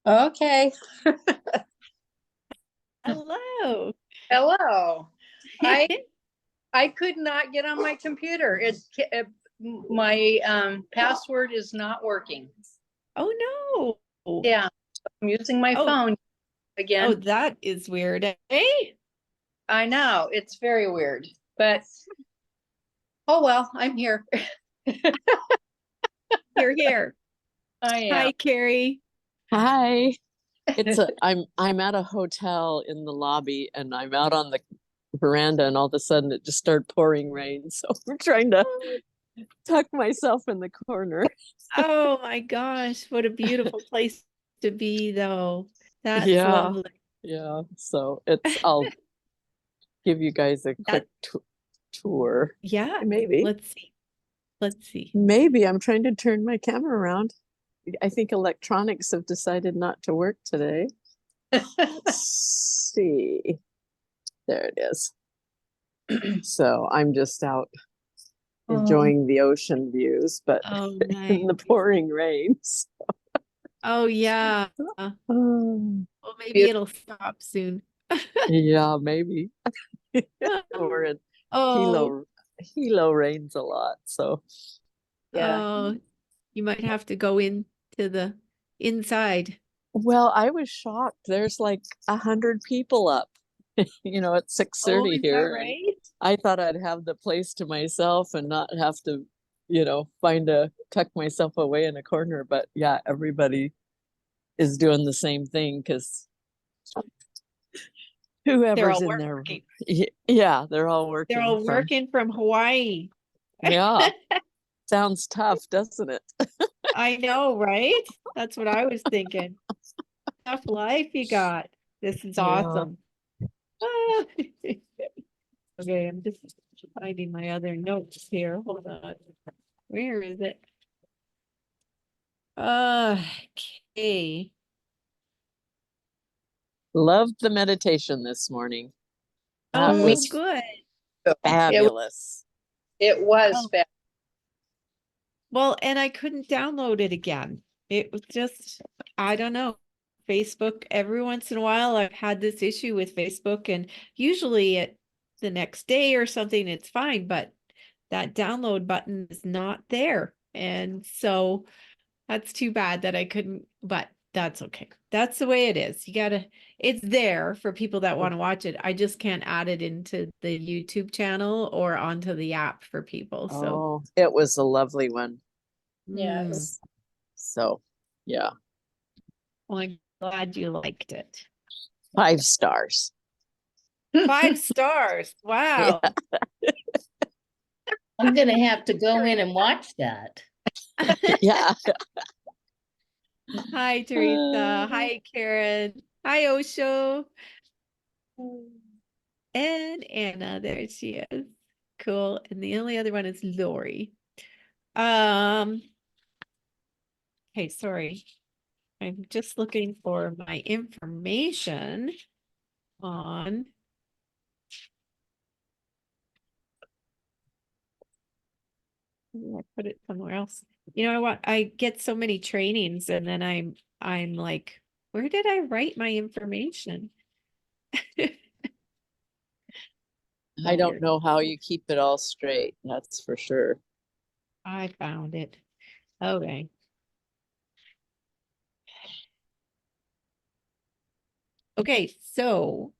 Okay. Hello. Hello. I could not get on my computer. My password is not working. Oh no. Yeah, I'm using my Oh, phone again. that is weird. Eh? I know it's very weird, but oh well, I'm here. You're here. I am. Hi, Carrie. Hi. I'm at a hotel in the lobby and I'm out on the veranda and all of a sudden it just started pouring rain. So I'm trying to tuck myself in the corner. Oh my gosh, what a beautiful place to be though. That's Yeah. lovely. Yeah. So I'll give you guys a quick tour. Yeah. Maybe. Let's see. Let's see. Maybe I'm trying to turn my camera around. I think electronics have decided not to work today. Let's see. There it is. So I'm just out enjoying the ocean views, but Oh, in the nice. pouring rains. Oh yeah. Oh, Well, maybe it'll stop soon. yeah, maybe. We're in Oh, Hilo rains a lot, so Yeah. oh, you might have to go into the inside. well, I was shocked. There's like 100 people up, at 6:30 Is that here. And right? I thought I'd have the place to myself and not have to, tuck myself away in a corner. But yeah, everybody is doing the same thing because They're whoever's all in there, working. yeah, they're all They're working all from, working from Hawaii. yeah, sounds tough, doesn't it? I know, right? That's what I was thinking. Tough life you got. This is Yeah. awesome. Ah. Okay, I'm just finding my other notes here. Hold on. Where is it? Okay. Loved the meditation this morning. That Oh, was good. fabulous. It was Oh. fast. Well, and I couldn't download it again. It was just, I don't know. Facebook, every once in a while, I've had this issue with Facebook, and usually the next day or something, it's fine, but that download button is not there. And so that's too bad that I couldn't, but that's okay. That's the way it is. It's there for people that want to watch it. I just can't add it into the YouTube channel or onto the app for people. So, Oh, it was a lovely one. Yeah. So, yeah, well, I'm glad you liked it. 5 stars. 5 stars. Wow. I'm gonna have to go in and watch that. Yeah. Hi, Teresa. Hi, Karen. Hi, Osho. And Anna. There she is. Cool. And the only other one is Lori. Okay, sorry. I'm just looking for my information on I put it somewhere else. I get so many trainings and then I'm like, where did I write my information? I don't know how you keep it all straight. That's for sure. I found it. Okay. Okay, so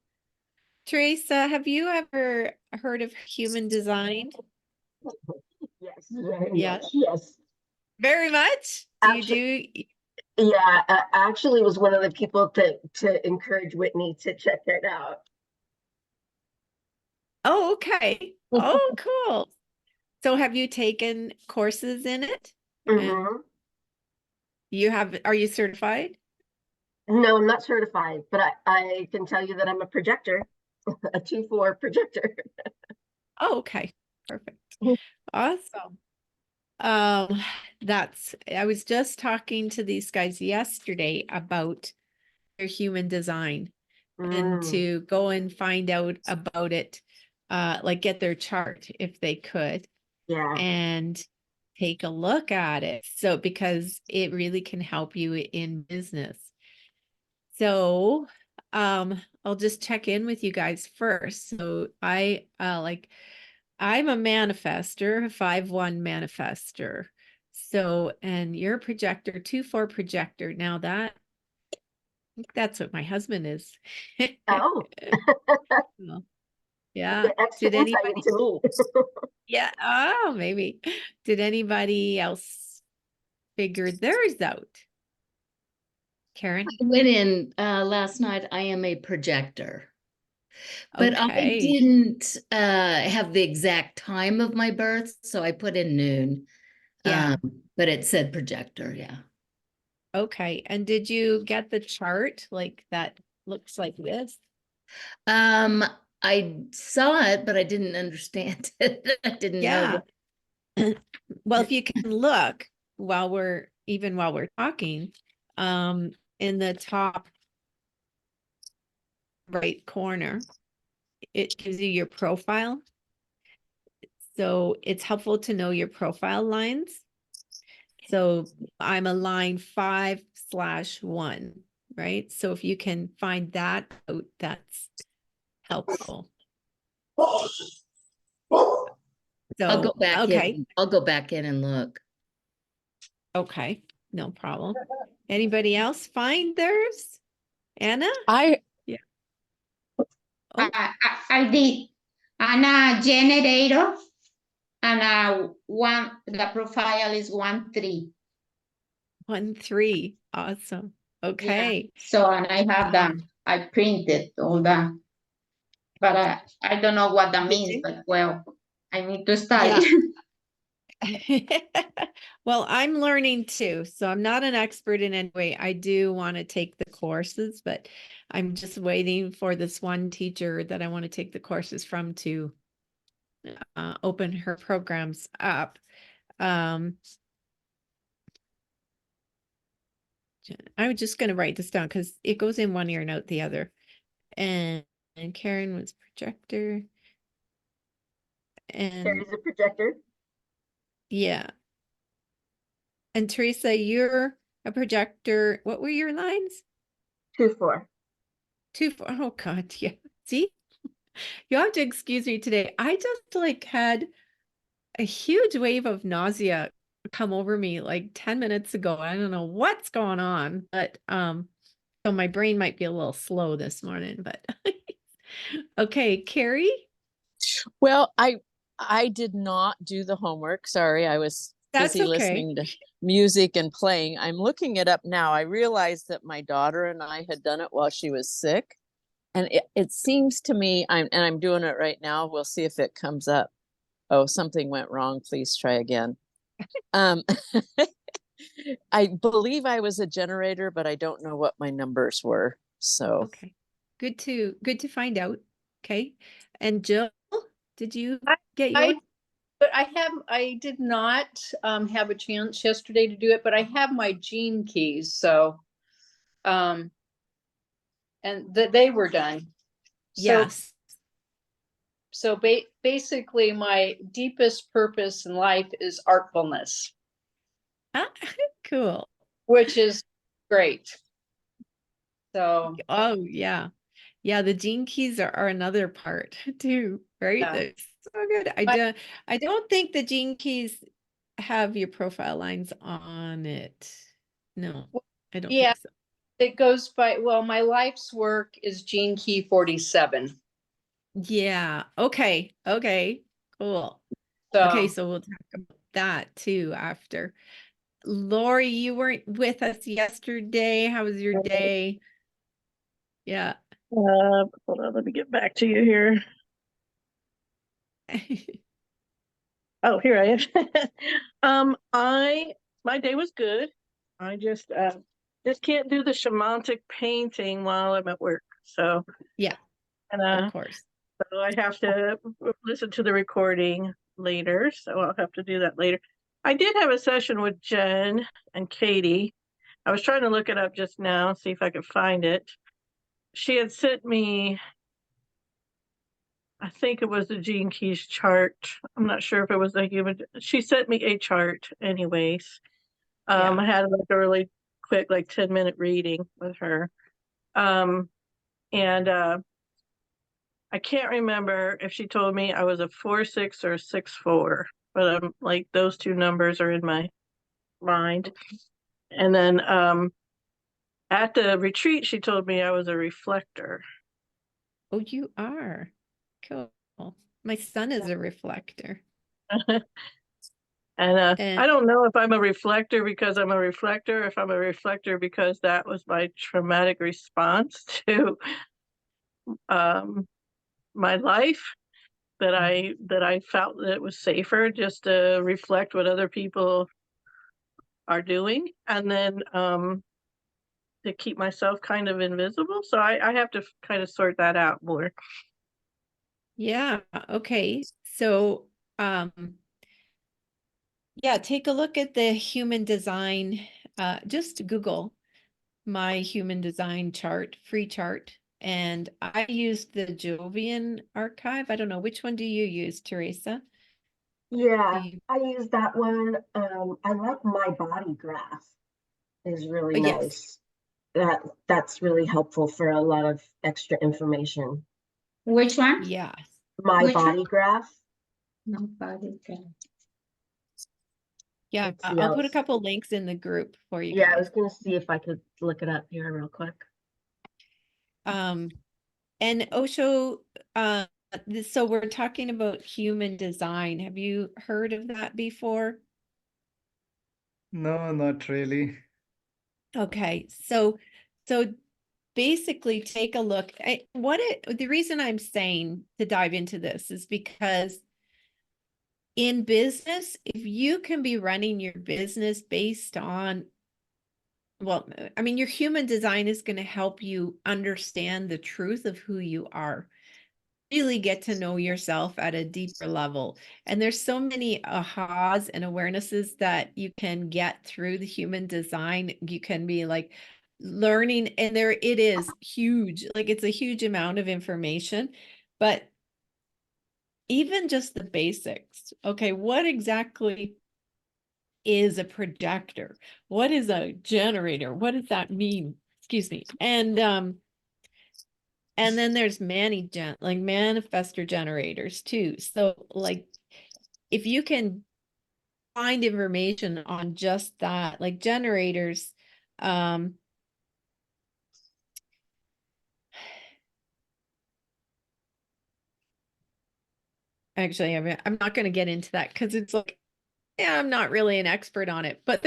Teresa, have you ever heard of human design? Yes, very Yeah. much. Yes. Very much? Yeah, I actually was one of the people to encourage Whitney to check that out. Oh, okay. Oh, cool. So have you taken courses in it? Mm-hmm. Are you certified? No, I'm not certified, but I can tell you that I'm a projector, a 2-4 projector. Oh, okay. Perfect. Awesome. I was just talking to these guys yesterday about their human design and to go and find out about it, like get their chart if they could. Yeah. And take a look at it. So, because it really can help you in business. So, I'll just check in with you guys first. So I'm a manifester, a 5-1 manifester. So, and you're a projector, 2-4 projector. Now I think that's what my husband is. Oh, Well, you yeah. get extra Did insight anybody? into me. Yeah. Oh, maybe. Did anybody else figure theirs out? Karen? I went in last night. I am a projector, but I Okay. didn't have the exact time of my birth, so I put in noon. Yeah. But it said projector, yeah. Okay. And did you get the chart like that looks like this? I saw it, but I didn't understand it. I didn't know Yeah. Well, if you can look while we're talking, in the top right corner, it gives you your profile. So it's helpful to know your profile lines. So I'm a line 5/1, right? So if you can find that out, that's helpful. I'll go So, back okay. in. I'll go back in and look. Okay. No problem. Anybody else find theirs? Anna? I Yeah. I, Oh, I did. And a generator and the profile is 1-3. 1-3. Awesome. Okay. So, and I have them. I printed all that. But I don't know what that You means, do? but well, I need to study. Yeah. Well, I'm learning too, so I'm not an expert in any way. I do want to take the courses, but I'm just waiting for this one teacher that I want to take the courses from to open her programs up. I was just going to write this down because it goes in one ear and out the other. And Karen was projector. And Carrie's a projector. yeah. And Teresa, you're a projector. What were your lines? 2-4. 2-4. Oh God, yeah. See, you have to excuse me today. I just like had a huge wave of nausea come over me like 10 minutes ago. I don't know what's going on, but so my brain might be a little slow this morning, but okay, Carrie. well, I did not do the homework. Sorry, I was That's busy okay. listening to music and playing. I'm looking it up now. I realized that my daughter and I had done it while she was sick. And it seems to me, I'm doing it right now. We'll see if it comes up. Oh, something went wrong. Please try again. Um, I believe I was a generator, but I don't know what my numbers were. So Okay. Good to find out. Okay. And Jill, did you get yours? But I did not have a chance yesterday to do it, but I have my gene keys, so and that they were done. So Yes. so basically my deepest purpose in life is artfulness, Ah, cool. which is great. So Oh yeah. Yeah, the gene keys are another part too, right? yeah. That's so good. I don't think the gene keys have your profile lines on it. No, I don't Yeah, think so. it goes by, well, my life's work is gene key 47. Yeah. Okay. Okay. Cool. So Okay, so we'll talk about that too after. Lori, you weren't with us yesterday. How was your day? Yeah. Hold on, let me get back to you here. Oh, here I am. My day was good. I just can't do the shamanic painting while I'm at work. So Yeah, and of course. so I have to listen to the recording later. So I'll have to do that later. I did have a session with Jen and Katie. I was trying to look it up just now, see if I could find it. She had sent me, I think it was the Gene Keys chart. I'm not sure if it was a human. She sent me a chart anyways. Yeah. I had like a really quick, like 10-minute reading with her. And I can't remember if she told me I was a 4-6 or a 6-4, but I'm like, those two numbers are in my mind. And then at the retreat, she told me I was a reflector. Oh, you are. Cool. My son is a reflector. And I And don't know if I'm a reflector because I'm a reflector, if I'm a reflector because that was my traumatic response to my life, that I felt that it was safer just to reflect what other people are doing, and then to keep myself kind of invisible. So I have to kind of sort that out more. yeah, okay. So, yeah, take a look at the human design. Just Google my human design chart, free chart. And I used the Jovian archive. I don't know, which one do you use, Teresa? Yeah, You- I use that one. I like my body graph is really Yes. nice. That's really helpful for a lot of extra information. Which one? Yes. My Which body one? graph. Nobody can. Yeah, Let's see I'll how put a it's- couple links in the group for you Yeah, I guys. was gonna see if I could look it up here real quick. And Osho, so we're talking about human design. Have you heard of that before? No, not really. Okay, so basically take a look at the reason I'm saying to dive into this is because in business, if you can be running your business based on, well, I mean, your human design is going to help you understand the truth of who you are, really get to know yourself at a deeper level. And there's so many ahas and awarenesses that you can get through the human design. You can be like learning, and there it is huge, like it's a huge amount of information, but even just the basics. Okay, what exactly is a projector? What is a generator? What does that mean? Excuse me. And then there's like manifestor generators too. So like if you can find information on just that, like generators, actually, I'm not going to get into that because it's like, yeah, I'm not really an expert on it, but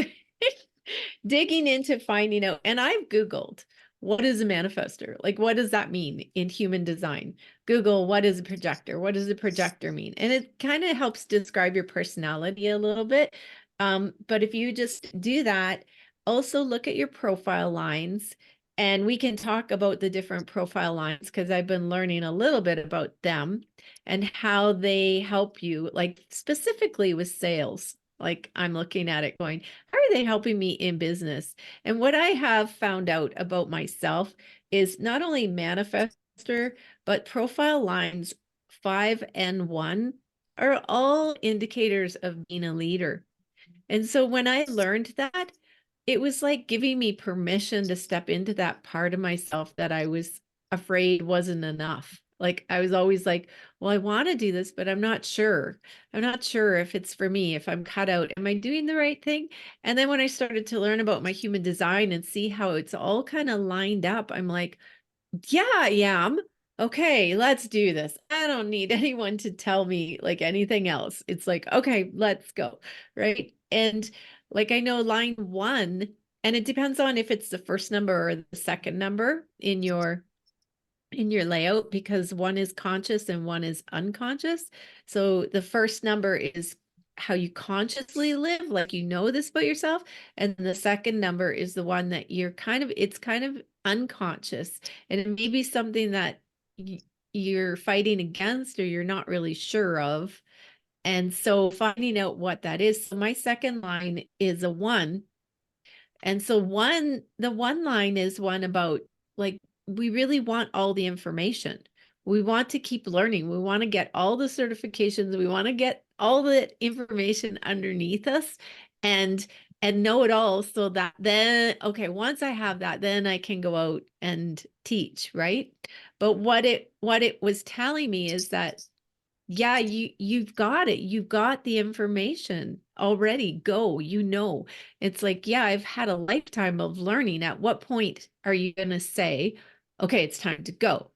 digging into finding out, and I've Googled what is a manifestor? Like, what does that mean in human design? Google, what is a projector? What does a projector mean? And it kind of helps describe your personality a little bit. But if you just do that, also look at your profile lines. And we can talk about the different profile lines because I've been learning a little bit about them and how they help you, like specifically with sales. Like I'm looking at it going, how are they helping me in business? And what I have found out about myself is not only manifestor, but profile lines 5 and 1 are all indicators of being a leader. And so when I learned that, it was like giving me permission to step into that part of myself that I was afraid wasn't enough. Like I was always like, well, I want to do this, but I'm not sure. I'm not sure if it's for me, if I'm cut out. Am I doing the right thing? And then when I started to learn about my human design and see how it's all kind of lined up, I'm like, yeah, I am. Okay, let's do this. I don't need anyone to tell me like anything else. It's like, okay, let's go. Right. And like I know line 1, and it depends on if it's the first number or the second number in your layout, because one is conscious and one is unconscious. So the first number is how you consciously live, like you know this about yourself. And the second number is the one that it's kind of unconscious. And it may be something that you're fighting against or you're not really sure of. And so finding out what that is. So my second line is a 1. And so the 1 line is one about like, we really want all the information. We want to keep learning. We want to get all the certifications. We want to get all the information underneath us. And and know it all, so that then, okay, once I have that, then I can go out and teach, right? But what it was telling me is that, yeah, you've got it. You've got the information already. Go, It's like, yeah, I've had a lifetime of learning. At what point are you going to say, okay, it's time to go?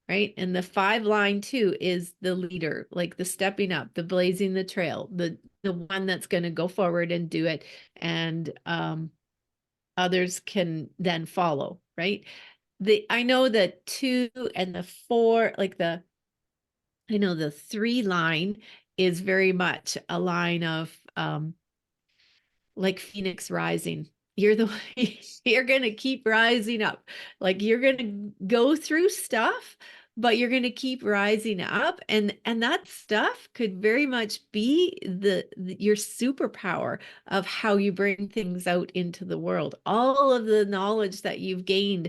Right? And the 5 line 2 is the leader, like the stepping up, the blazing the trail, the one that's going to go forward and do it, and others can then follow, right? I know the 2 and the 4, like I know the 3 line is very much a line of like Phoenix rising. You're you're going to keep rising up. Like you're going to go through stuff, but you're going to keep rising up, and that stuff could very much be your superpower of how you bring things out into the world. All of the knowledge that you've gained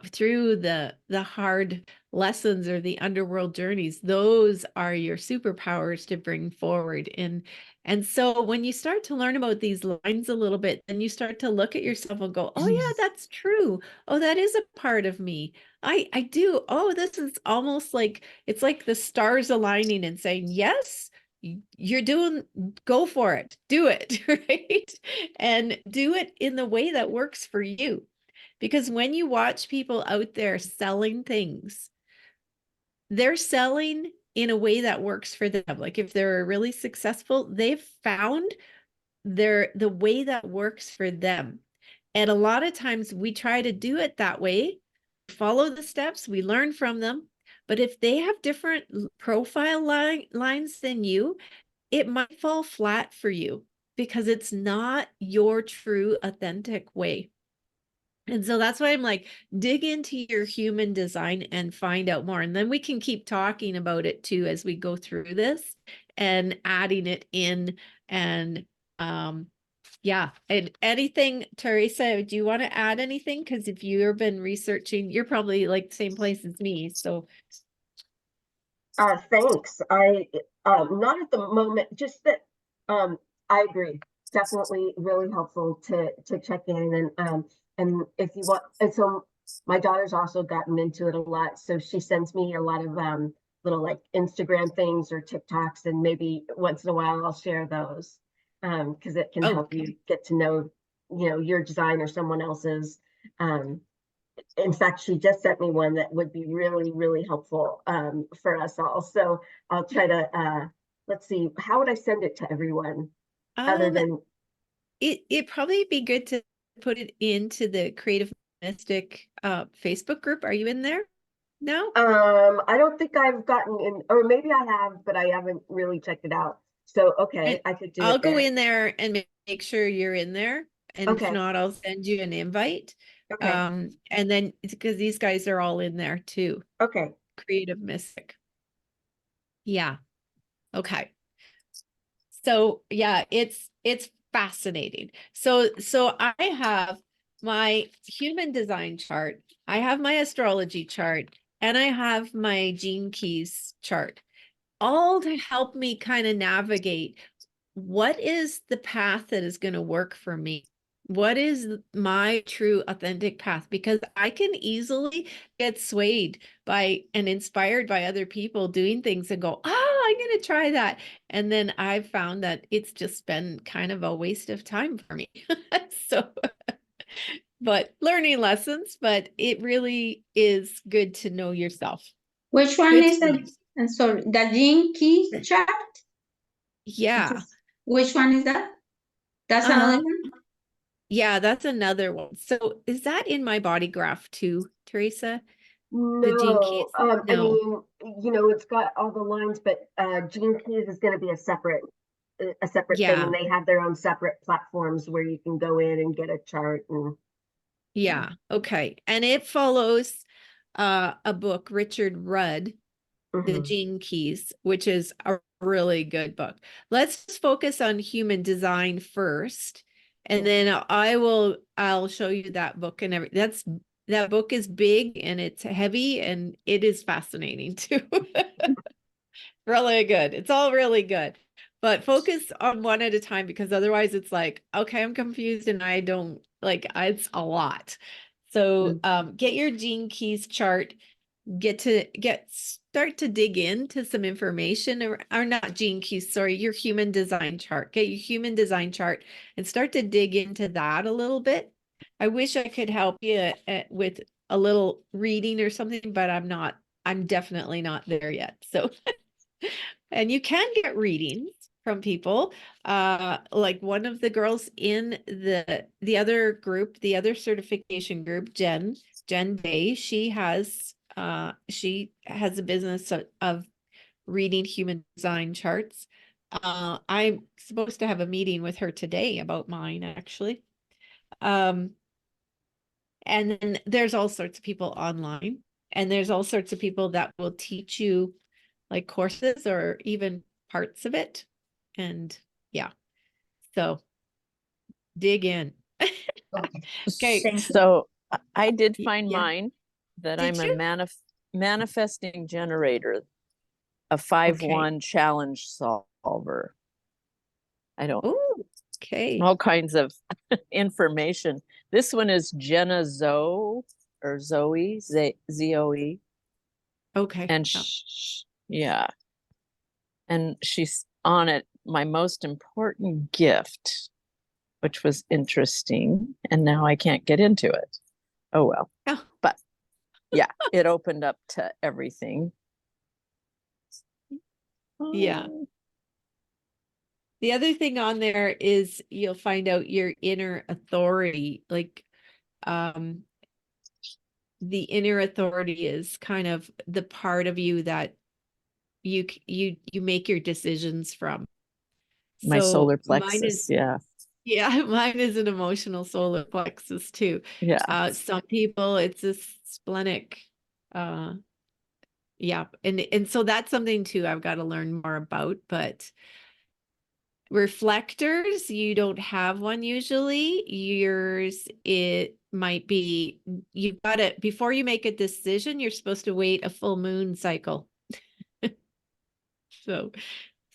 through the hard lessons or the underworld journeys, those are your superpowers to bring forward. And so when you start to learn about these lines a little bit, then you start to look at yourself and go, oh yeah, that's true. Oh, that is a part of me. I do. Oh, this is almost like, it's like the stars aligning and saying, yes, you're go for it, do it, right? And do it in the way that works for you. Because when you watch people out there selling things, they're selling in a way that works for them. Like if they're really successful, they've found the way that works for them. And a lot of times we try to do it that way, follow the steps, we learn from them. But if they have different profile lines than you, it might fall flat for you because it's not your true authentic way. And so that's why I'm like, dig into your human design and find out more. And then we can keep talking about it too as we go through this and adding it in. And yeah, and anything, Teresa, do you want to add anything? Because if you've been researching, you're probably like the same place as me. So Thanks. Not at the moment, just that, I agree. Definitely really helpful to check in, and if you want, and so my daughter's also gotten into it a lot, so she sends me a lot of little like Instagram things or TikToks, and maybe once in a while I'll share those, because it can help okay. you get to know, your design or someone else's. In fact, she just sent me one that would be really, really helpful for us all. So I'll try to, let's see, how would I send it to everyone other than? It'd probably be good to put it into the Creative Mystic Facebook group. Are you in there? No? I don't think I've gotten in, or maybe I have, but I haven't really checked it out. So, okay, And I could do I'll it go there. in there and make sure you're in there. And if Okay, not, I'll send you an invite. okay, And then because these guys are all in there too. okay. Creative Mystic. Yeah. Okay. So yeah, it's fascinating. So I have my human design chart, I have my astrology chart, and I have my gene keys chart, all to help me kind of navigate what is the path that is going to work for me. What is my true authentic path? Because I can easily get swayed by and inspired by other people doing things and go, oh, I'm going to try that. And then I've found that it's just been kind of a waste of time for me. So, but learning lessons, but it really is good to know yourself. Which one Good is to know. the, sorry, the gene key chart? Yeah. Which one is that? That's another one? Yeah, that's another one. So is that in my body graph too, Teresa? The gene keys? No, I No. mean, it's got all the lines, but Gene Keys is going to be a separate thing, Yeah. and they have their own separate platforms where you can go in and get a chart. And Yeah. Okay. And it follows a book, Richard Rudd, The mhm. Gene Keys, which is a really good book. Let's just focus on human design first. And then I'll show you that book and that book is big and it's heavy and it is fascinating too. Really good. It's all really good. but focus on one at a time, because otherwise it's like, okay, I'm confused and I don't like, it's a lot. So get your gene keys chart, start to dig into some information, or not gene keys, sorry, your human design chart. Get your human design chart and start to dig into that a little bit. I wish I could help you with a little reading or something, but I'm definitely not there yet. So, and you can get readings from people. Like one of the girls in the other group, the other certification group, Jen Day, she has a business of reading human design charts. I'm supposed to have a meeting with her today about mine, actually. And then there's all sorts of people online, and there's all sorts of people that will teach you like courses or even parts of it. And yeah, so dig in. Okay. Thank you. So I did find Yeah. mine, that Did I'm a you? manifesting generator, a 5-1 challenge solver. I don't, Oh, okay. all kinds of information. This one is Jenna Zoe, or Zoe, Z-O-E. Okay. And Yeah. yeah. And she's on it, my most important gift, which was interesting. And now I can't get into it. Oh, well. Oh. But yeah, it opened up to everything. Yeah. The other thing on there is you'll find out your inner authority. Like, the inner authority is kind of the part of you that you make your decisions from. My So solar mine plexus, is, yeah. yeah, mine is an emotional solar plexus too. Yeah. Some people it's a splenic. Yeah, and so that's something too I've got to learn more about. But reflectors, you don't have one usually. Yours, it might be, you've got to, before you make a decision, you're supposed to wait a full moon cycle. So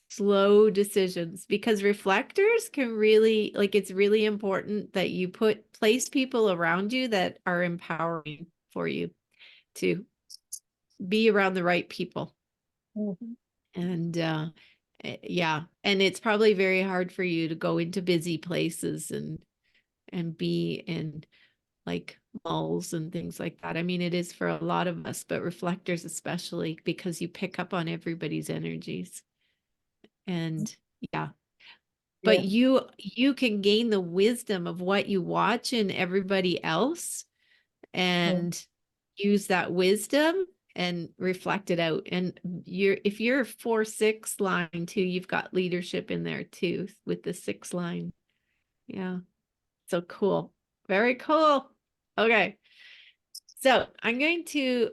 slow decisions, because reflectors can really, like, it's really important that you place people around you that are empowering for you to be around the right people. And yeah, and it's probably very hard for you to go into busy places and be in like malls and things like that. I mean, it is for a lot of us, but reflectors especially, because you pick up on everybody's energies. And yeah, but you can gain the wisdom of what you watch in everybody else and use that wisdom and reflect it out. And if you're 4-6 line too, you've got leadership in there too with the 6 line. Yeah. So cool. Very cool. Okay. So I'm going to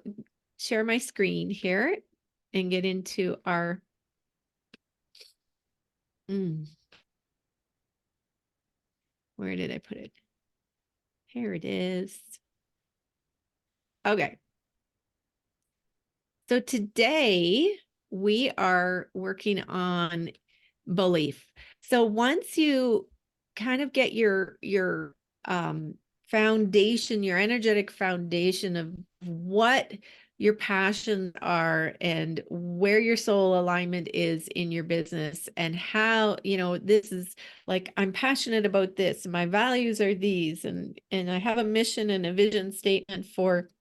share my screen here and get into our where did I put it? Here it is. Okay. So today we are working on belief. So once you kind of get your foundation, your energetic foundation of what your passions are and where your soul alignment is in your business, and how, this is like, I'm passionate about this, my values are these, and I have a mission and a vision statement for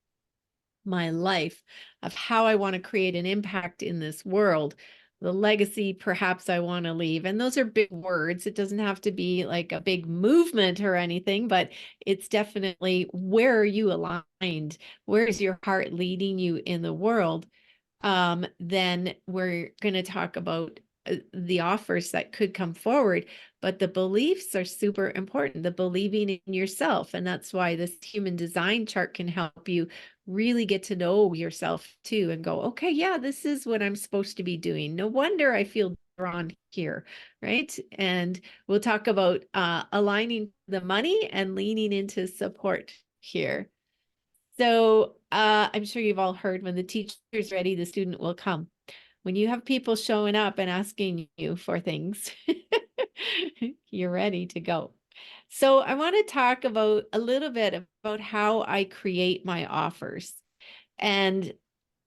my life of how I want to create an impact in this world, the legacy perhaps I want to leave. And those are big words. It doesn't have to be like a big movement or anything, but it's definitely, where are you aligned? Where is your heart leading you in the world? Then we're going to talk about the offers that could come forward, but the beliefs are super important, the believing in yourself. And that's why this human design chart can help you really get to know yourself too, and go, okay, yeah, this is what I'm supposed to be doing. No wonder I feel drawn here, right? And we'll talk about aligning the money and leaning into support here. So I'm sure you've all heard, when the teacher is ready, the student will come. when you have people showing up and asking you for things, you're ready to go. So I want to talk about a little bit about how I create my offers. And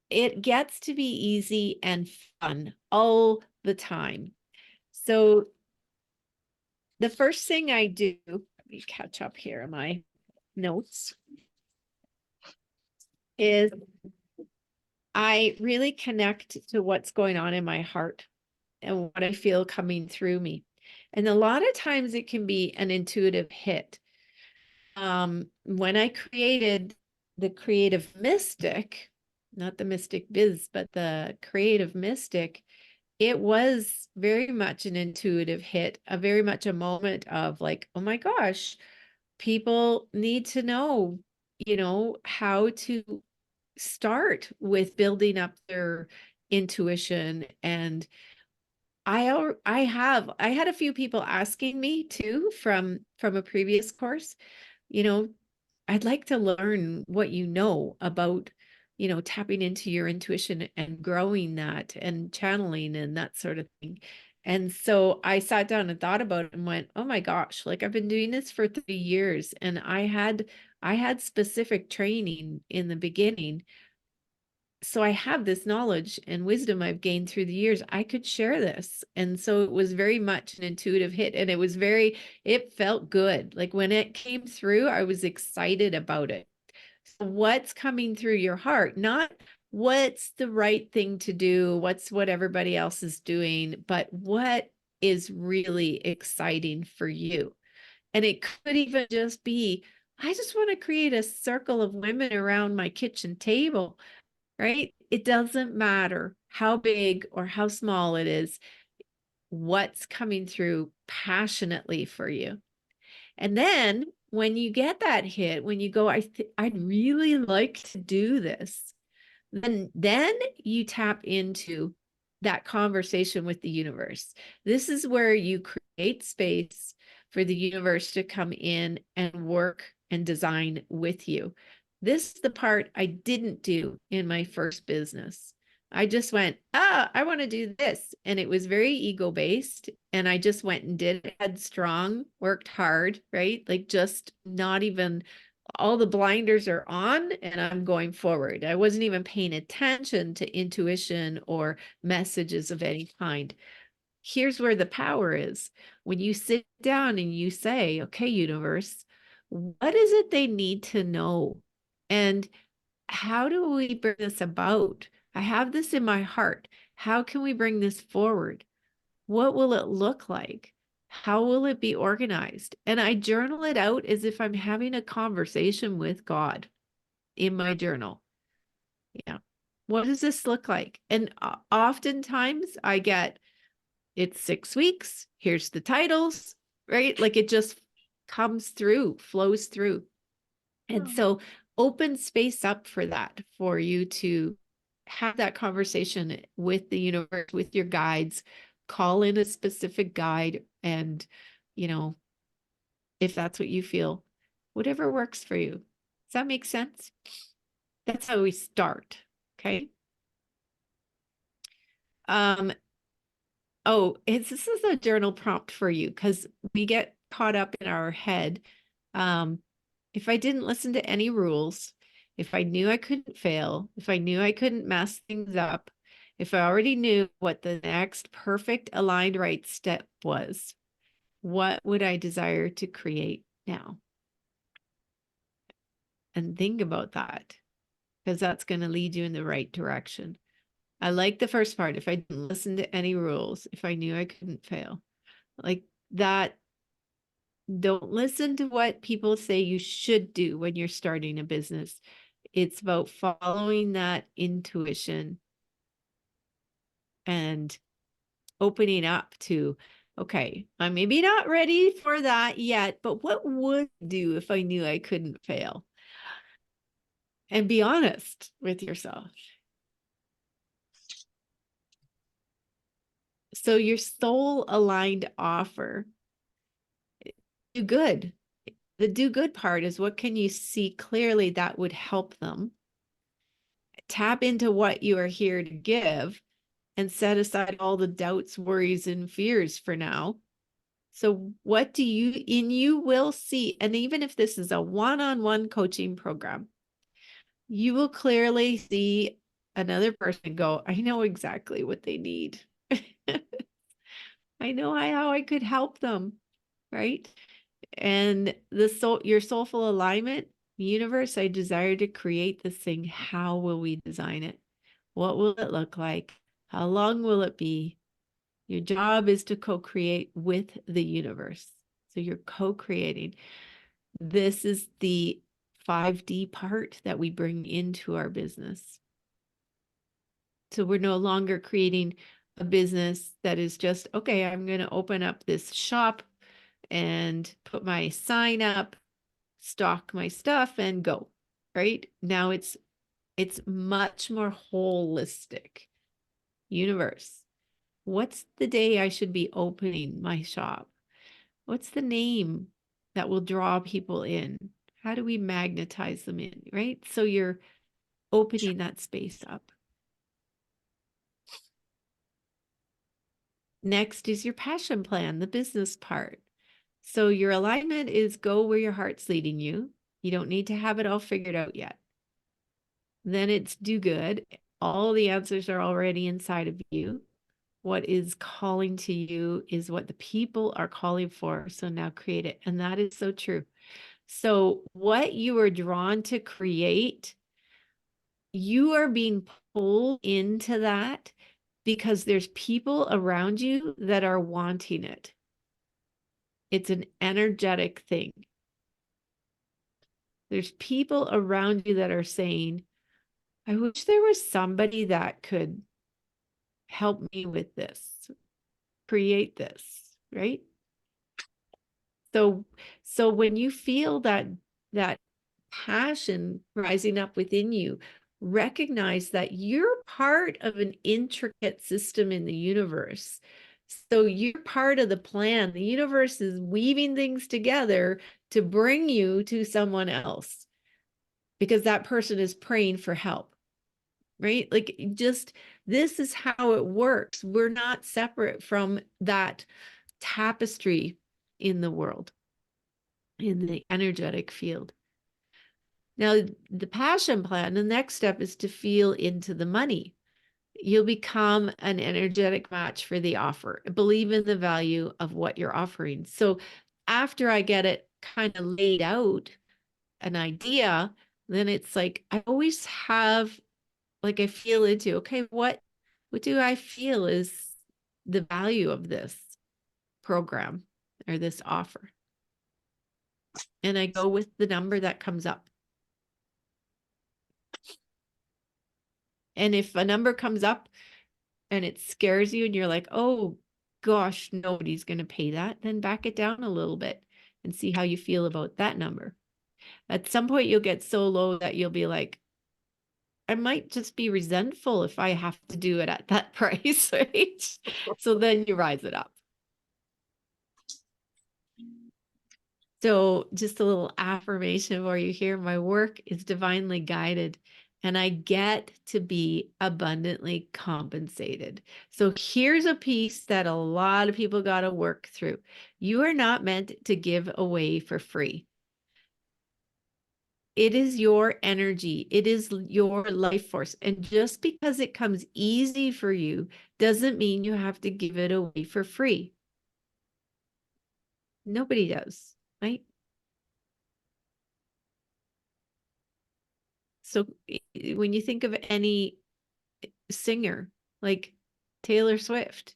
it gets to be easy and fun all the time. So the first thing I do, let me catch up here in my notes, is I really connect to what's going on in my heart and what I feel coming through me. And a lot of times it can be an intuitive hit. When I created the Creative Mystic, not the Mystic Biz, but the Creative Mystic, it was very much an intuitive hit, very much a moment of like, oh my gosh, people need to know, how to start with building up their intuition. And I had a few people asking me too from a previous course, I'd like to learn what you know about, tapping into your intuition and growing that and channeling and that sort of thing. And so I sat down and thought about it and went, oh my gosh, like I've been doing this for 3 years, and I had specific training in the beginning. So I have this knowledge and wisdom I've gained through the years. I could share this. And so it was very much an intuitive hit, and it felt good. Like when it came through, I was excited about it. So what's coming through your heart, not what's the right thing to do, what's what everybody else is doing, but what is really exciting for you. And it could even just be, I just want to create a circle of women around my kitchen table. Right? It doesn't matter how big or how small it is, what's coming through passionately for you. And then when you get that hit, when you go, I'd really like to do this, then you tap into that conversation with the universe. This is where you create space for the universe to come in and work and design with you. This is the part I didn't do in my first business. I just went, I want to do this. And it was very ego-based. And I just went and did it headstrong, worked hard, right? Like just not even, all the blinders are on and I'm going forward. I wasn't even paying attention to intuition or messages of any kind. Here's where the power is. When you sit down and you say, okay, universe, what is it they need to know? And how do we bring this about? I have this in my heart. How can we bring this forward? What will it look like? How will it be organized? And I journal it out as if I'm having a conversation with God in my journal. Yeah. What does this look like? And oftentimes I get, it's 6 weeks. Here's the titles, right? Like it just comes through, flows through. And so open space up for that, for you to have that conversation with the universe, with your guides, call in a specific guide. And, if that's what you feel, whatever works for you. Does that make sense? That's how we start. Okay. This is a journal prompt for you, because we get caught up in our head. If I didn't listen to any rules, if I knew I couldn't fail, if I knew I couldn't mess things up, if I already knew what the next perfect aligned right step was, what would I desire to create now? And think about that, because that's going to lead you in the right direction. I like the first part. If I didn't listen to any rules, if I knew I couldn't fail, like that. Don't listen to what people say you should do when you're starting a business. It's about following that intuition and opening up to, okay, I'm maybe not ready for that yet, but what would I do if I knew I couldn't fail? And be honest with yourself. So your soul aligned offer, do good. The do good part is, what can you see clearly that would help them? Tap into what you are here to give, and set aside all the doubts, worries, and fears for now. So what do you, and you will see, and even if this is a one-on-one coaching program, you will clearly see another person go, I know exactly what they need. I know how I could help them, right? And your soulful alignment, universe, I desire to create this thing. How will we design it? What will it look like? How long will it be? Your job is to co-create with the universe. So you're co-creating. This is the 5D part that we bring into our business. So we're no longer creating a business that is just, okay, I'm going to open up this shop and put my sign up, stock my stuff and go, right? Now it's much more holistic. Universe, what's the day I should be opening my shop? What's the name that will draw people in? How do we magnetize them in, right? So you're opening that space up. Next is your passion plan, the business part. So your alignment is go where your heart's leading you. You don't need to have it all figured out yet. Then it's do good. All the answers are already inside of you. What is calling to you is what the people are calling for. So now create it. And that is so true. So what you are drawn to create, you are being pulled into that because there's people around you that are wanting it. It's an energetic thing. There's people around you that are saying, I wish there was somebody that could help me with this, create this, right? So when you feel that passion rising up within you, recognize that you're part of an intricate system in the universe. So you're part of the plan. The universe is weaving things together to bring you to someone else because that person is praying for help, right? Like just, this is how it works. We're not separate from that tapestry in the world, in the energetic field. Now, the passion plan, the next step is to feel into the money. You'll become an energetic match for the offer. Believe in the value of what you're offering. So after I get it kind of laid out, an idea, then it's like, I always have, like, I feel into, okay, what do I feel is the value of this program or this offer? And I go with the number that comes up. And if a number comes up and it scares you and you're like, oh gosh, nobody's going to pay that, then back it down a little bit and see how you feel about that number. At some point, you'll get so low that you'll be like, I might just be resentful if I have to do it at that price, right? So then you rise it up. So just a little affirmation for you here. My work is divinely guided and I get to be abundantly compensated. So here's a piece that a lot of people got to work through. You are not meant to give away for free. It is your energy. It is your life force. And just because it comes easy for you doesn't mean you have to give it away for free. Nobody does, right? So when you think of any singer like Taylor Swift,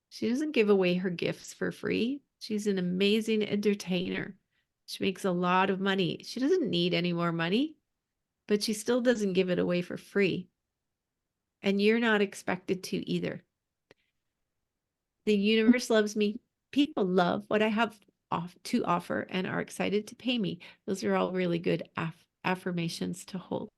she doesn't give away her gifts for free. She's an amazing entertainer. She makes a lot of money. She doesn't need any more money, but she still doesn't give it away for free. And you're not expected to either. The universe loves me. People love what I have to offer and are excited to pay me. Those are all really good affirmations to hold.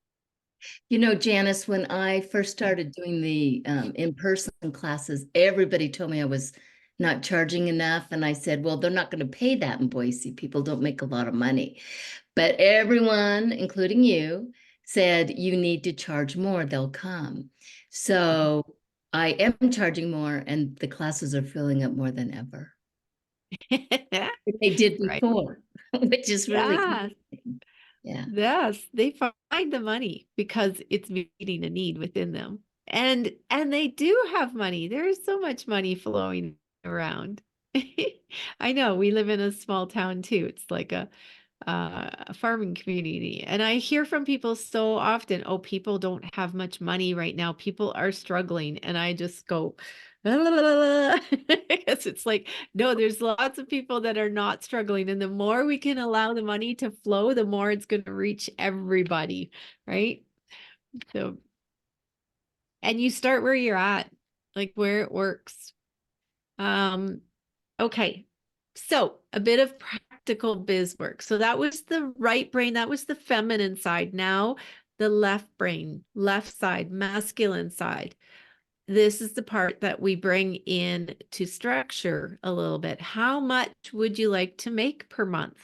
You know, Janice, when I first started doing the in-person classes, everybody told me I was not charging enough. And I said, well, they're not going to pay that in Boise. People don't make a lot of money. But everyone, including you, said you need to charge more. They'll come. So I am charging more and the classes are filling up more than ever. They did Right. before, which is really Yeah. interesting. Yeah. Yes, they find the money because it's meeting a need within them. And they do have money. There is so much money flowing around. I know we live in a small town too. It's like a farming community. And I hear from people so often, oh, people don't have much money right now. People are struggling. And I just go, because it's like, no, there's lots of people that are not struggling. And the more we can allow the money to flow, the more it's going to reach everybody. Right. So, and you start where you're at, like where it works. Okay. So a bit of practical biz work. So that was the right brain. That was the feminine side. Now the left brain, left side, masculine side. This is the part that we bring in to structure a little bit. How much would you like to make per month?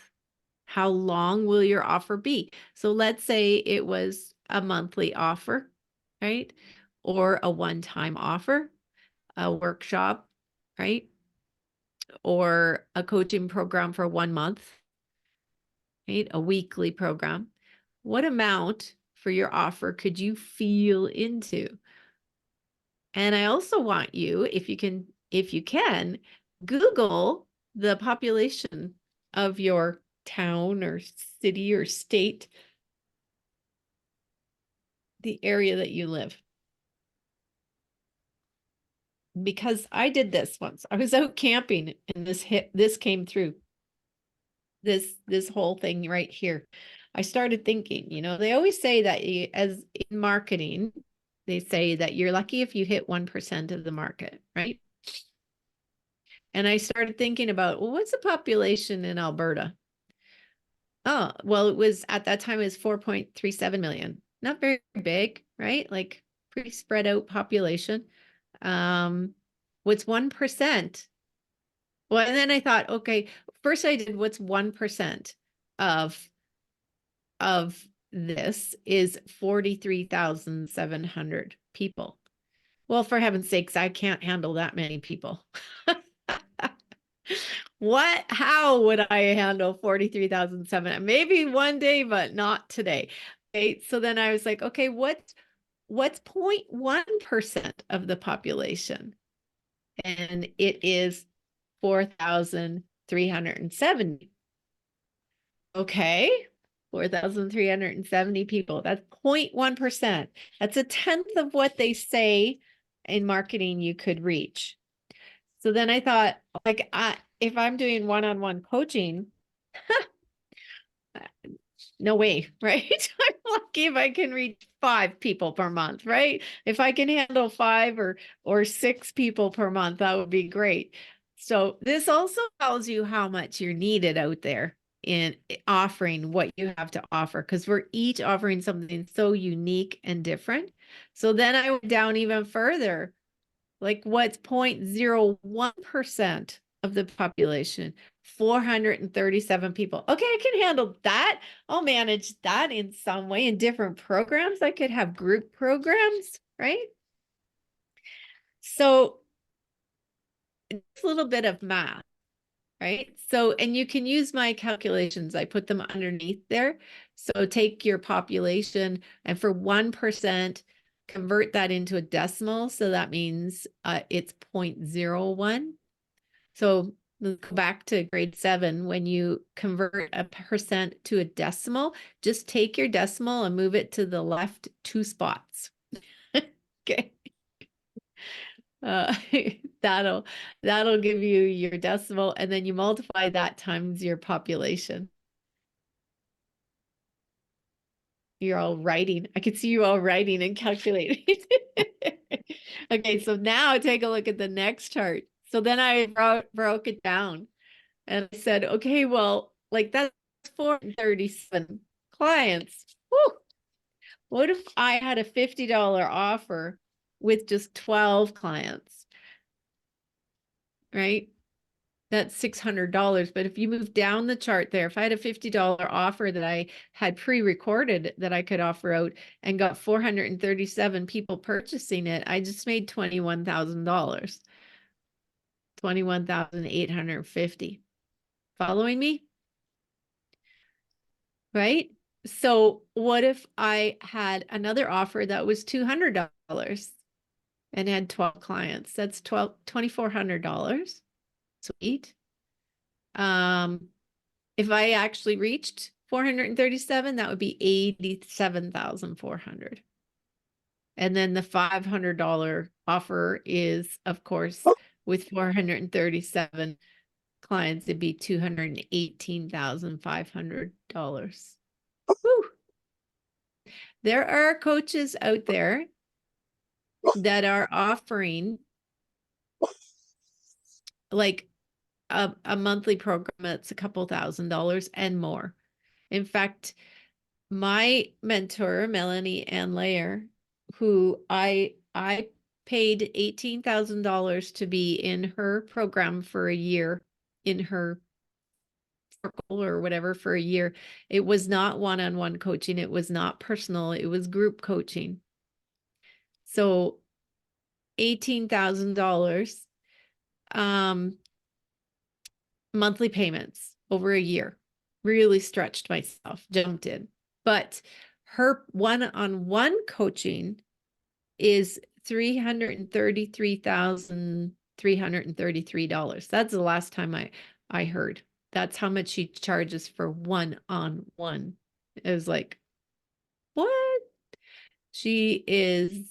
How long will your offer be? So let's say it was a monthly offer, right? Or a one-time offer, a workshop, right? Or a coaching program for 1 month, right? A weekly program. What amount for your offer could you feel into? And I also want you, if you can, Google the population of your town or city or state, the area that you live. Because I did this once. I was out camping and this came through. This whole thing right here. I started thinking, they always say that as in marketing, they say that you're lucky if you hit 1% of the market, right? And I started thinking about, well, what's the population in Alberta? Oh, well, it was at that time it was 4.37 million. Not very big, right? Like pretty spread out population. What's 1%? Well, and then I thought, okay, first I did what's 1% of this is 43,700 people. Well, for heaven's sakes, I can't handle that many people. How would I handle 43,700? Maybe one day, but not today. Okay, so then I was like, okay, what's 0.1% of the population? And it is 4,370. Okay, 4,370 people. That's 0.1%. That's a tenth of what they say in marketing you could reach. So then I thought, like, if I'm doing one-on-one coaching, no way, right? I'm lucky if I can reach 5 people per month, right? If I can handle 5 or 6 people per month, that would be great. So this also tells you how much you're needed out there in offering what you have to offer, because we're each offering something so unique and different. So then I went down even further, like what's 0.01% of the population? 437 people. Okay, I can handle that. I'll manage that in some way in different programs. I could have group programs, right? So it's a little bit of math, right? So, and you can use my calculations. I put them underneath there. So take your population and for 1%, convert that into a decimal. So that means it's 0.01. So let's go back to grade 7. When you convert a percent to a decimal, just take your decimal and move it to the left 2 spots. Okay. That'll give you your decimal, and then you multiply that times your population. You're all writing. I could see you all writing and calculating. Okay, so now take a look at the next chart. So then I broke it down and I said, okay, well, like that's 437 clients. Whew. What if I had a $50 offer with just 12 clients? Right? that's $600. But if you move down the chart there, if I had a $50 offer that I had pre-recorded that I could offer out and got 437 people purchasing it, I just made $21,000. 21,850. Following me? Right? So what if I had another offer that was $200 and had 12 clients? That's $2,400. Sweet. If I actually reached 437, that would be 87,400. And then the $500 offer is, of course, with 437 clients, it'd be $218,500. Woo. There are coaches out there that are offering like a monthly program that's a couple $1,000s and more. In fact, my mentor, Melanie Ann Layer, who I paid $18,000 to be in her program for a year, in her circle or whatever, for a year. It was not one-on-one coaching. It was not personal. It was group coaching. So $18,000 monthly payments over a year. Really stretched myself, jumped in. But her one-on-one coaching is $333,333. That's the last time I heard. That's how much she charges for one-on-one. It was like, what? She is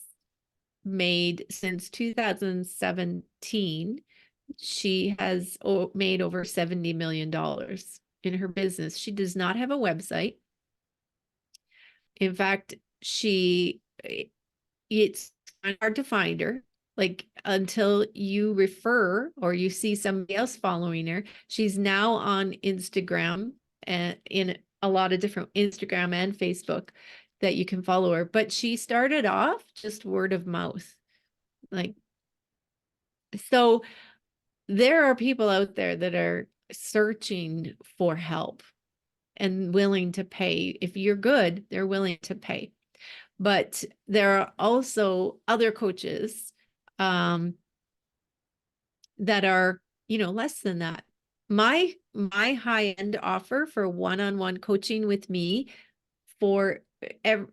made since 2017. She has made over $70 million in her business. She does not have a website. In fact, it's hard to find her. Like until you refer or you see somebody else following her. She's now on Instagram and in a lot of different Instagram and Facebook that you can follow her. But she started off just word of mouth. Like, so there are people out there that are searching for help and willing to pay. If you're good, they're willing to pay. But there are also other coaches that are, less than that. My high-end offer for one-on-one coaching with me for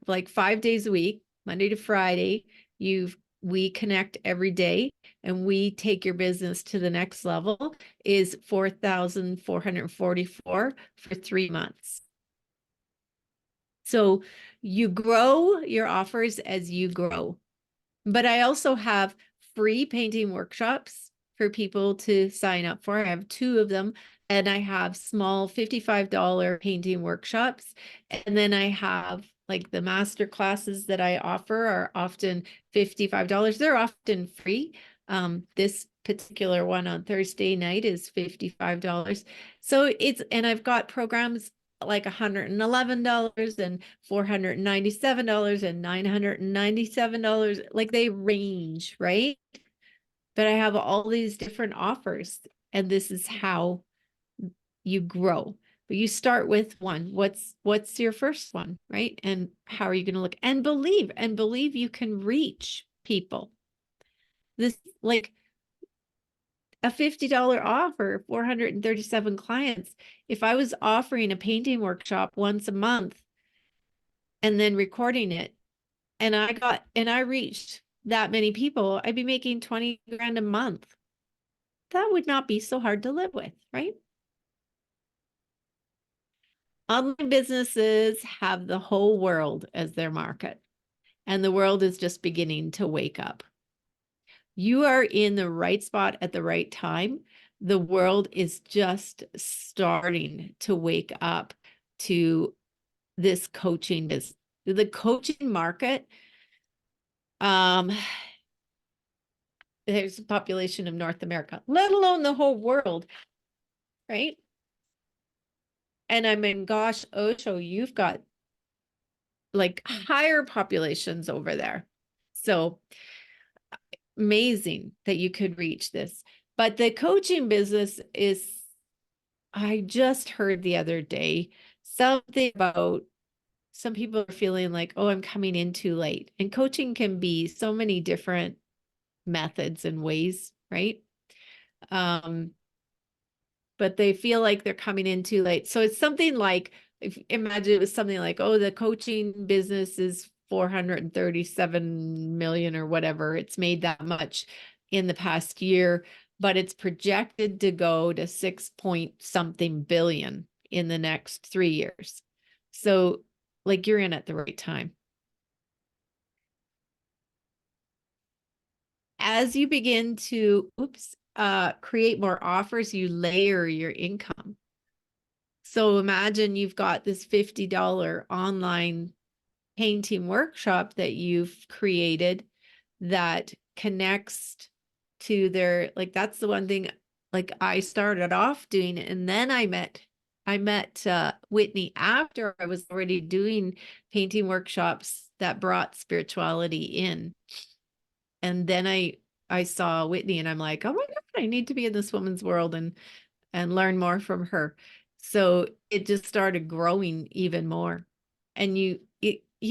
like 5 days a week, Monday to Friday, we connect every day and we take your business to the next level, is $4,444 for 3 months. So you grow your offers as you grow. But I also have free painting workshops for people to sign up for. I have 2 of them, and I have small $55 painting workshops. And then I have like the master classes that I offer are often $55. They're often free. This particular one on Thursday night is $55. So and I've got programs like $111 and $497 and $997. Like they range, right? But I have all these different offers, and this is how you grow. But you start with one. What's your first one, right? And how are you going to look? And believe you can reach people. This, like, a $50 offer, 437 clients. If I was offering a painting workshop once a month and then recording it, and I reached that many people, I'd be making 20 grand a month. That would not be so hard to live with, right? Online businesses have the whole world as their market, and the world is just beginning to wake up. You are in the right spot at the right time. The world is just starting to wake up to this coaching business. The coaching market, there's a population of North America, let alone the whole world, right? And I mean, gosh, Osho, you've got like higher populations over there. So amazing that you could reach this. But the coaching business is, I just heard the other day something about some people are feeling like, oh, I'm coming in too late. And coaching can be so many different methods and ways, right? But they feel like they're coming in too late. So it's something like, if imagine it was something like, oh, the coaching business is 437 million or whatever. It's made that much in the past year, but it's projected to go to 6 point something billion in the next 3 years. So like you're in at the right time. As you begin to, create more offers, you layer your income. So imagine you've got this $50 online painting workshop that you've created that connects to their, like, that's the one thing, like I started off doing it, and then I met Whitney after I was already doing painting workshops that brought spirituality in. And then I saw Whitney and I'm like, oh my God, I need to be in this woman's world and learn more from her. So it just started growing even more. And you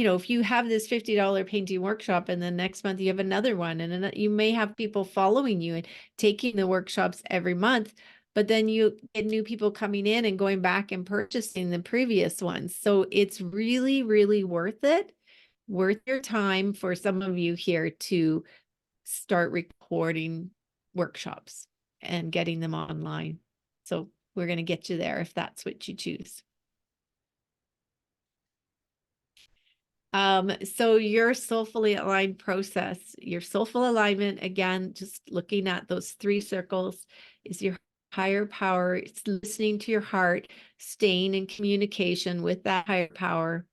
know, if you have this $50 painting workshop and then next month you have another one, and then you may have people following you and taking the workshops every month, but then you get new people coming in and going back and purchasing the previous ones. So it's really, really worth it, worth your time for some of you here to start recording workshops and getting them online. So we're going to get you there if that's what you choose. So your soulfully aligned process, your soulful alignment, again, just looking at those 3 circles, is your higher power. It's listening to your heart, staying in communication with that higher power.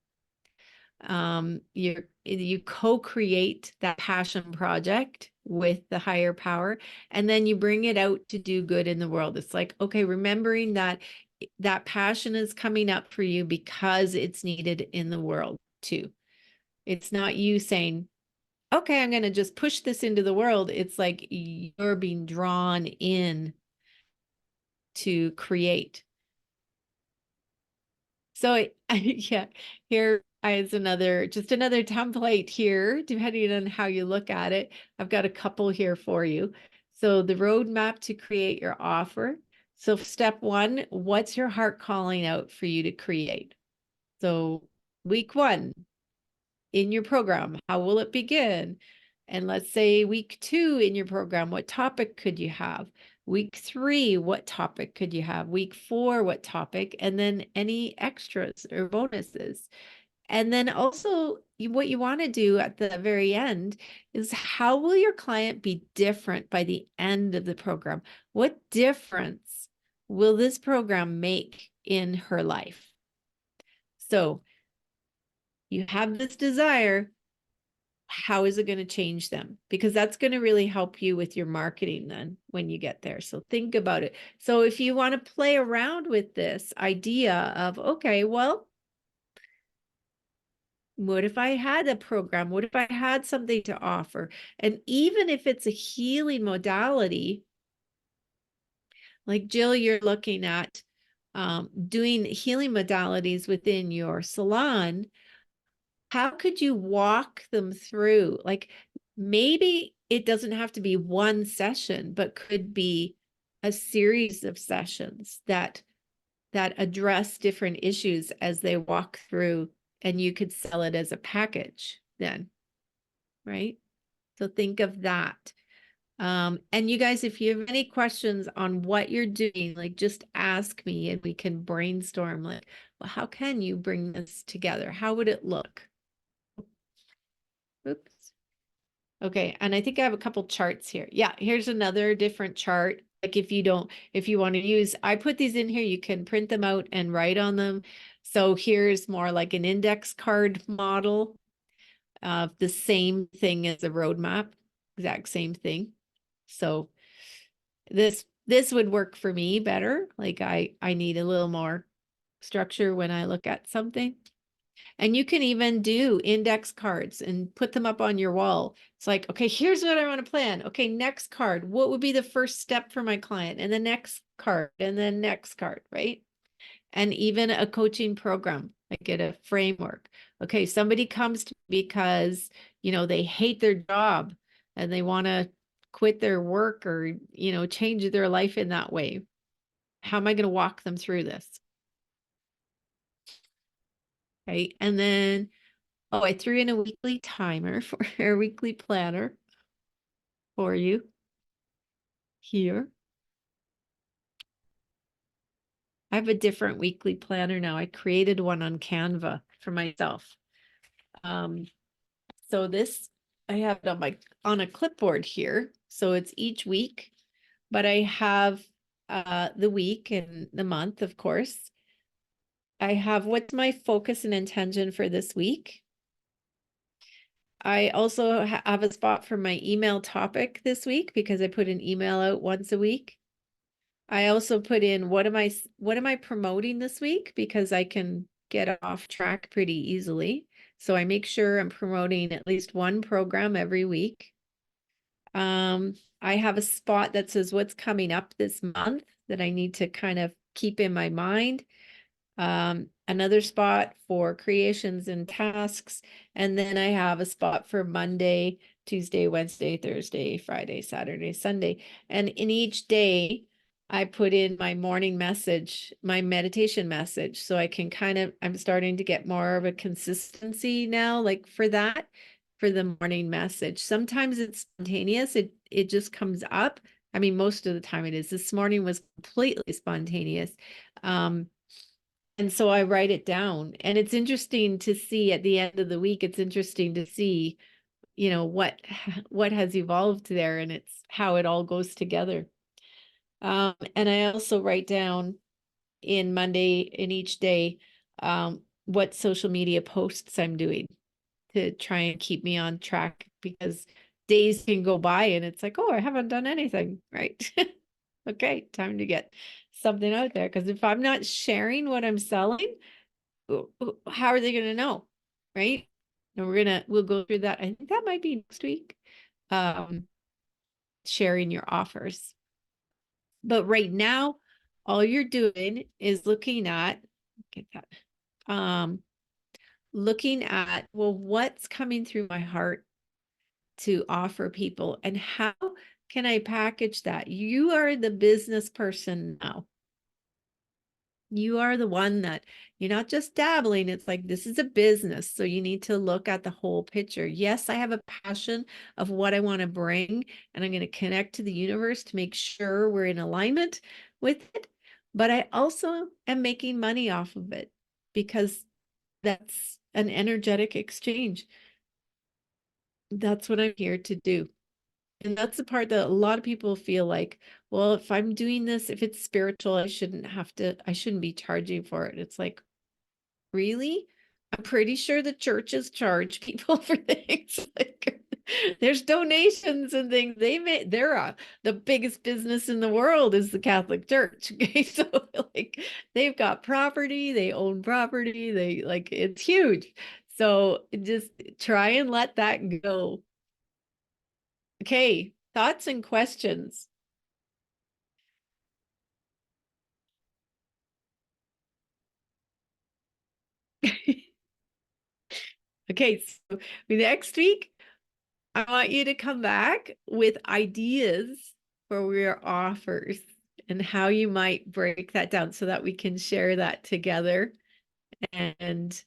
You co-create that passion project with the higher power, and then you bring it out to do good in the world. It's like, okay, remembering that that passion is coming up for you because it's needed in the world too. It's not you saying, okay, I'm going to just push this into the world. It's like you're being drawn in to create. So yeah, here is just another template here, depending on how you look at it. I've got a couple here for you. So the roadmap to create your offer. So step 1, what's your heart calling out for you to create? So week 1 in your program, how will it begin? And let's say week 2 in your program, what topic could you have? Week 3, what topic could you have? Week 4, what topic? And then any extras or bonuses. And then also what you want to do at the very end is, how will your client be different by the end of the program? What difference will this program make in her life? So you have this desire. How is it going to change them? Because that's going to really help you with your marketing then when you get there. So think about it. So if you want to play around with this idea of, okay, well, what if I had a program? What if I had something to offer? And even if it's a healing modality, like Jill, you're looking at doing healing modalities within your salon. How could you walk them through? Like, maybe it doesn't have to be one session, but could be a series of sessions that address different issues as they walk through, and you could sell it as a package then, right? So think of that. And you guys, if you have any questions on what you're doing, like, just ask me and we can brainstorm, like, well, how can you bring this together? How would it look? Oops. Okay, and I think I have a couple charts here. Yeah, here's another different chart. Like, if you want to use, I put these in here, you can print them out and write on them. So here's more like an index card model of the same thing as a roadmap, exact same thing. So this would work for me better. Like I need a little more structure when I look at something. And you can even do index cards and put them up on your wall. It's like, okay, here's what I want to plan. Okay, next card. What would be the first step for my client? And the next card, and then next card, right? And even a coaching program, like get a framework. Okay, somebody comes to me because, they hate their job and they want to quit their work or, change their life in that way. How am I going to walk them through this? Okay, and then, I threw in a weekly timer for a weekly planner for you here. I have a different weekly planner now. I created one on Canva for myself. So this, I have it on a clipboard here. So it's each week, but I have the week and the month, of course. I have what's my focus and intention for this week. I also have a spot for my email topic this week because I put an email out once a week. I also put in what am I promoting this week, because I can get off track pretty easily. So I make sure I'm promoting at least one program every week. I have a spot that says what's coming up this month that I need to kind of keep in my mind. Another spot for creations and tasks. And then I have a spot for Monday, Tuesday, Wednesday, Thursday, Friday, Saturday, Sunday. And in each day, I put in my morning message, my meditation message. So I can I'm starting to get more of a consistency now, like for the morning message. Sometimes it's spontaneous. It just comes up. I mean, most of the time it is. This morning was completely spontaneous. And so I write it down, and it's interesting to see at the end of the week, it's interesting to see, what has evolved there, and it's how it all goes together. And I also write down in each day, what social media posts I'm doing to try and keep me on track, because days can go by and it's like, oh, I haven't done anything, right? Okay, time to get something out there. Because if I'm not sharing what I'm selling, how are they going to know, right? And we'll go through that. I think that might be next week. Sharing your offers. But right now, all you're doing is looking at, looking at, well, what's coming through my heart to offer people, and how can I package that? You are the business person now. You are the one that you're not just dabbling. It's like, this is a business. So you need to look at the whole picture. Yes, I have a passion of what I want to bring, and I'm going to connect to the universe to make sure we're in alignment with it. But I also am making money off of it, because that's an energetic exchange. That's what I'm here to do. And that's the part that a lot of people feel like, well, if I'm doing this, if it's spiritual, I shouldn't be charging for it. It's like, really? I'm pretty sure the churches charge people for things. Like, there's donations and things. The biggest business in the world is the Catholic Church. Okay, so like they've got property, they own property, it's huge. So just try and let that go. Okay, thoughts and questions. Okay, so next week, I want you to come back with ideas for your offers and how you might break that down so that we can share that together and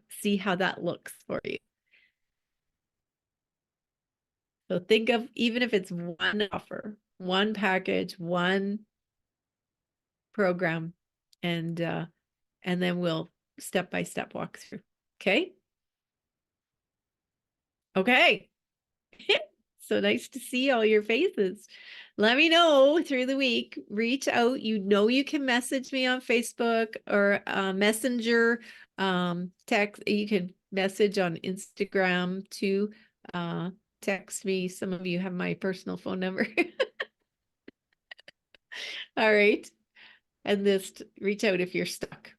see how that looks for you. So think of, even if it's one offer, one package, one program, and then we'll step by step walk through. Okay. Okay. So nice to see all your faces. Let me know through the week. Reach out. You can message me on Facebook or Messenger, text. You can message on Instagram too. Text me. Some of you have my personal phone number. All right. And just reach out if you're stuck.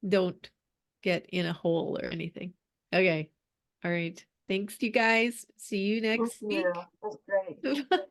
Don't get in a hole or anything. Okay. All right. Thanks, you guys. See you Thank next week. you. That's great.